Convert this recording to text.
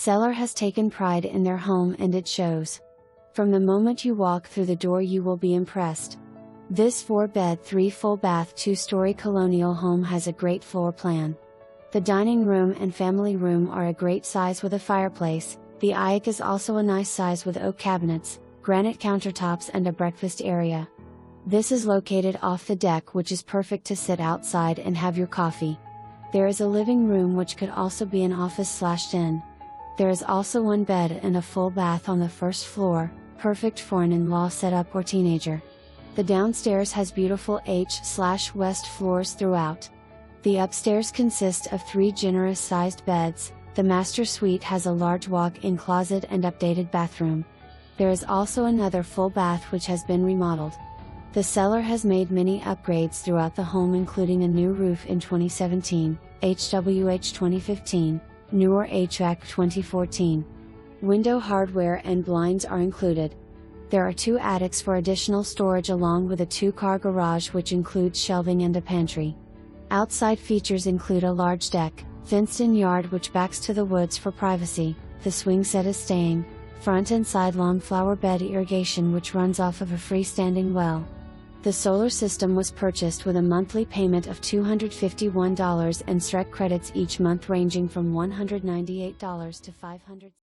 seller has taken pride in their home and it shows. From the moment you walk through the door you will be impressed. This 4-bed 3-full bath 2-story colonial home has a great floor plan. The dining room and family room are a great size with a fireplace. The attic is also a nice size with oak cabinets, granite countertops and a breakfast area. This is located off the deck, which is perfect to sit outside and have your coffee. There is a living room which could also be an office/den. There is also one bed and a full bath on the first floor, perfect for an in-law setup or teenager. The downstairs has beautiful H/west floors throughout. The upstairs consists of 3 generous-sized beds. The master suite has a large walk-in closet and updated bathroom. There is also another full bath which has been remodeled. The seller has made many upgrades throughout the home, including a new roof in 2017, HWH 2015, newer HVAC 2014. Window hardware and blinds are included. There are 2 attics for additional storage along with a 2-car garage which includes shelving and a pantry. Outside features include a large deck, fenced-in yard which backs to the woods for privacy, the swing set is staying, front and side lawn flower bed irrigation which runs off of a freestanding well. The solar system was purchased with a monthly payment of $251 and SREC credits each month ranging from $198 to $500.